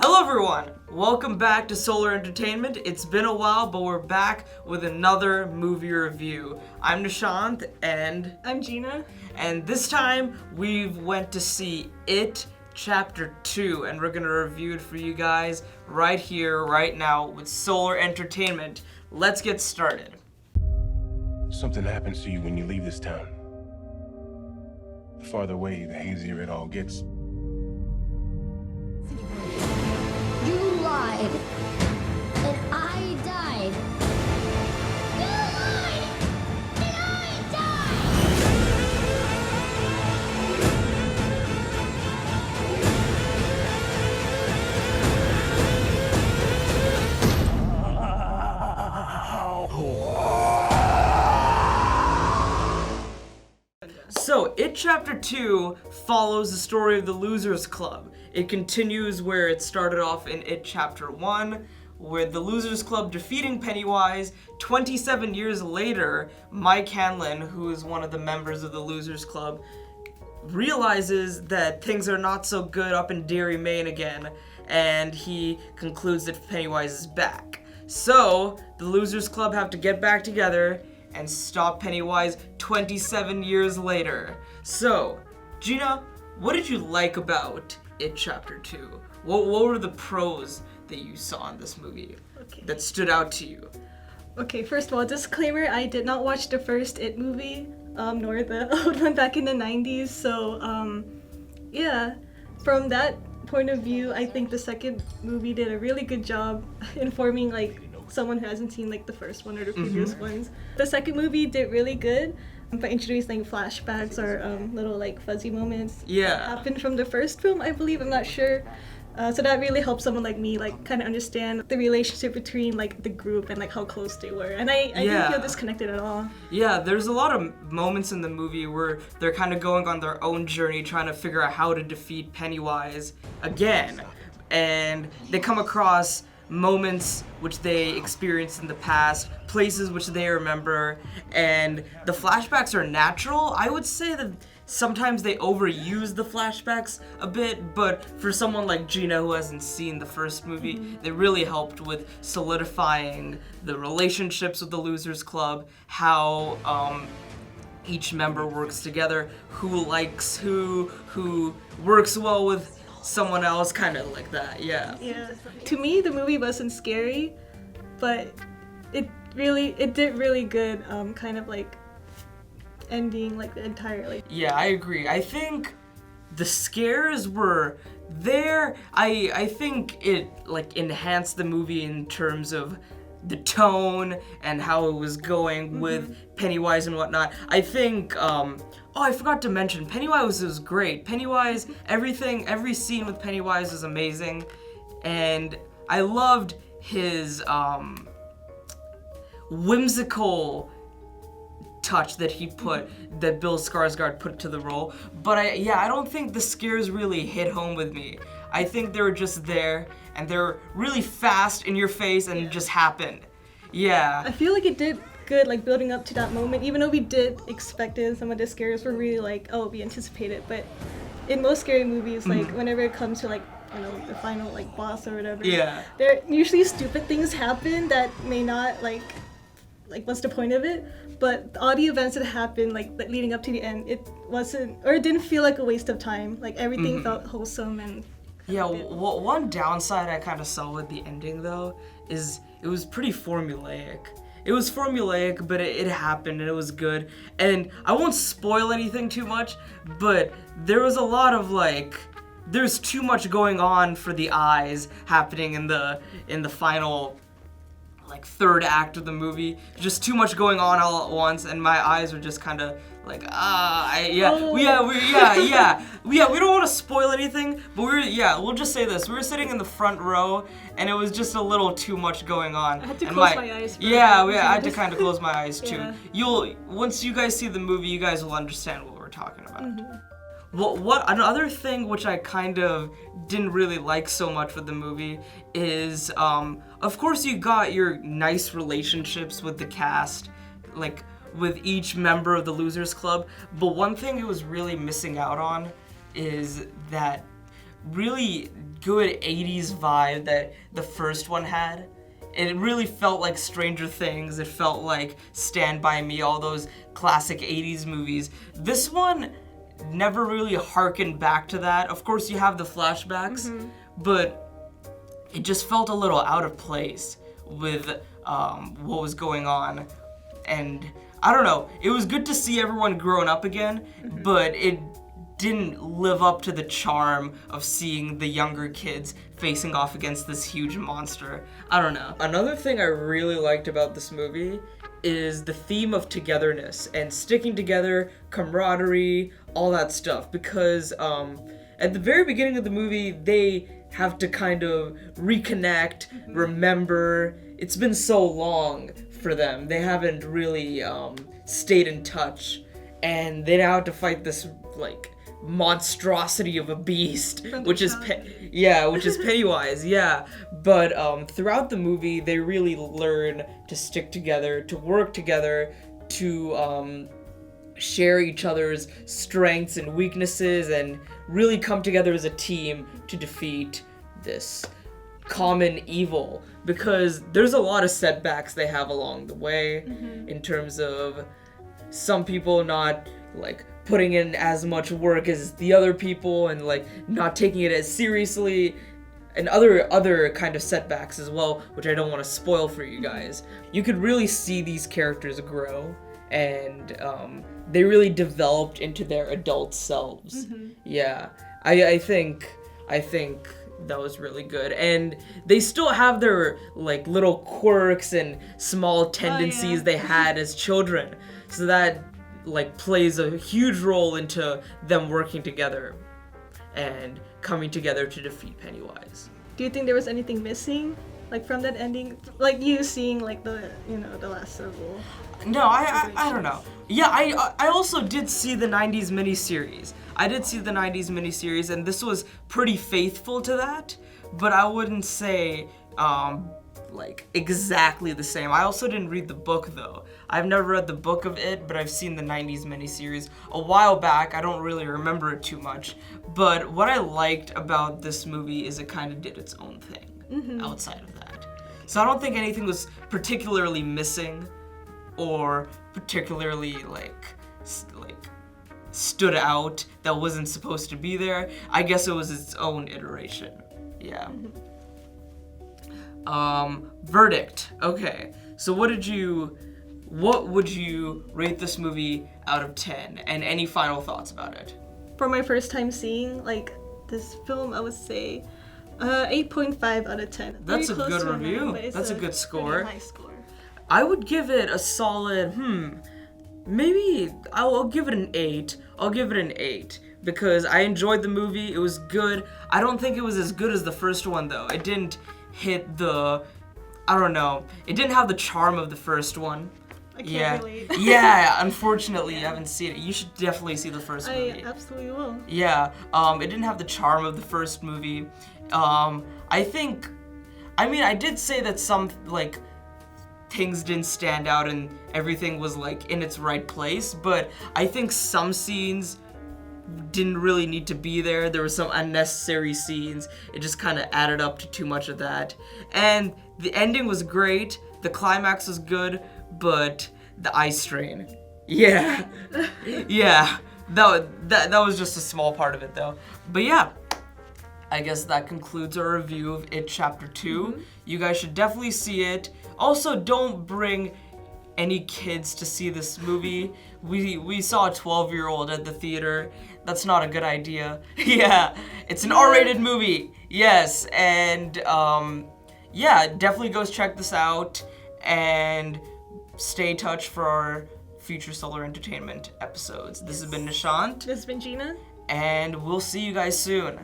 Hello everyone! Welcome back to Solar Entertainment. It's been a while, but we're back with another movie review. I'm Nishant and... I'm Gina. And this time, we went to see It Chapter 2, and we're gonna review it for you guys right here, right now, with Solar Entertainment. Let's get started. Something happens to you when you leave this town. The farther away, the hazier it all gets. You lied. And I died. You lied. And I So, It Chapter 2 follows the story of the Losers Club. It continues where it started off in It Chapter 1, with the Losers Club defeating Pennywise. 27 years later, Mike Hanlon, who is one of the members of the Losers Club, realizes that things are not so good up in Derry, Maine again, and he concludes that Pennywise is back. So, the Losers Club have to get back together and stop Pennywise 27 years later. So, Gina, what did you like about It Chapter 2? What were the pros that you saw in this movie that stood out to you? Okay, first of all, disclaimer, I did not watch the first It movie, nor the old one back in the 90s, so, yeah. From that point of view, I think the second movie did a really good job informing, someone who hasn't seen, the first one or the previous ones. The second movie did really good by introducing flashbacks or little, fuzzy moments that happened from the first film, I believe. I'm not sure. So that really helped someone like me, kind of understand the relationship between, the group and, how close they were. And I didn't feel disconnected at all. Yeah, there's a lot of moments in the movie where they're kind of going on their own journey, trying to figure out how to defeat Pennywise again. And they come across moments which they experienced in the past, places which they remember, and the flashbacks are natural. I would say that sometimes they overuse the flashbacks a bit, but for someone like Gina who hasn't seen the first movie, they really helped with solidifying the relationships with the Losers Club, how each member works together, who likes who works well with someone else, kind of like that. Yeah. To me, the movie wasn't scary, but it did really good, ending the entire Yeah, I agree. I think the scares were there. I think it enhanced the movie in terms of the tone and how it was going with Pennywise and whatnot. I think I forgot to mention, Pennywise was great. Pennywise, every scene with Pennywise is amazing, and I loved his whimsical touch that he put, that Bill Skarsgård put to the role. But I don't think the scares really hit home with me. I think they were just there, and they're really fast in your face, and it just happened. Yeah. I feel like it did good, building up to that moment, even though we did expect it. Some of the scares were really we anticipated, but in most scary movies, whenever it comes to the final boss or whatever, there usually stupid things happen that may not what's the point of it? But all the events that happened leading up to the end, it wasn't, or it didn't feel like a waste of time. Everything felt wholesome and one downside I kind of saw with the ending though is it was pretty formulaic. It was formulaic, but it happened and it was good. And I won't spoil anything too much, but there was a lot of there's too much going on for the eyes happening in the final third act of the movie. Just too much going on all at once, and my eyes were just kind of we don't want to spoil anything, but we'll just say this: we were sitting in the front row, and it was just a little too much going on. I had to close my eyes. I had to kind of close my eyes too. Once you guys see the movie, you guys will understand what we're talking about. What another thing which I kind of didn't really like so much with the movie is, of course you got your nice relationships with the cast, with each member of the Losers Club, but one thing it was really missing out on is that really good 80s vibe that the first one had. It really felt like Stranger Things. It felt like Stand By Me, all those classic 80s movies. This one never really harkened back to that. Of course, you have the flashbacks, but it just felt a little out of place with what was going on. And I don't know, it was good to see everyone growing up again, but it didn't live up to the charm of seeing the younger kids facing off against this huge monster. I don't know. Another thing I really liked about this movie is the theme of togetherness and sticking together, camaraderie, all that stuff. Because at the very beginning of the movie, they have to kind of reconnect, remember. It's been so long for them. They haven't really stayed in touch. And they now have to fight this, like, monstrosity of a beast, which is Pennywise, yeah. But throughout the movie, they really learn to stick together, to work together, to share each other's strengths and weaknesses, and really come together as a team to defeat this common evil. Because there's a lot of setbacks they have along the way, in terms of some people not, like, putting in as much work as the other people, and like not taking it as seriously, and other kind of setbacks as well, which I don't want to spoil for you guys. You could really see these characters grow, and they really developed into their adult selves. Yeah, I think that was really good, and they still have their like little quirks and small tendencies they had as children, so that like plays a huge role into them working together and coming together to defeat Pennywise. Do you think there was anything missing, like from that ending, like you seeing like the last several? No, I don't know. Yeah, I also did see the 90s miniseries. And this was pretty faithful to that, but I wouldn't say like exactly the same. I also didn't read the book though. I've never read the book of it, but I've seen the 90s miniseries a while back. I don't really remember it too much, but what I liked about this movie is it kind of did its own thing outside of that. So I don't think anything was particularly missing or particularly like stood out that wasn't supposed to be there. I guess it was its own iteration. Yeah. Verdict. Okay. So what would you rate this movie out of 10? And any final thoughts about it? For my first time seeing like this film, I would say 8.5 out of 10. That's a Very good close to a review. 9, but That's a good score. High score. I would give it a solid, maybe I'll give it an 8. I'll give it an 8 because I enjoyed the movie. It was good. I don't think it was as good as the first one though. It didn't hit the, I don't know. It didn't have the charm of the first one. I can't relate. Yeah, unfortunately, you haven't seen it. You should definitely see the first movie. I absolutely will. Yeah, it didn't have the charm of the first movie. I did say that some, like, things didn't stand out and everything was, like, in its right place, but I think some scenes didn't really need to be there. There were some unnecessary scenes. It just kind of added up to too much of that. And the ending was great. The climax was good, but the eye strain. Yeah. Yeah. That was just a small part of it though. But yeah, I guess that concludes our review of It Chapter 2. You guys should definitely see it. Also, don't bring any kids to see this movie. We saw a 12-year-old at the theater. That's not a good idea. Yeah, it's an R-rated movie. Yes, and yeah, definitely go check this out and stay in touch for our future Solar Entertainment episodes. This has been Nishant. This has been Gina. And we'll see you guys soon.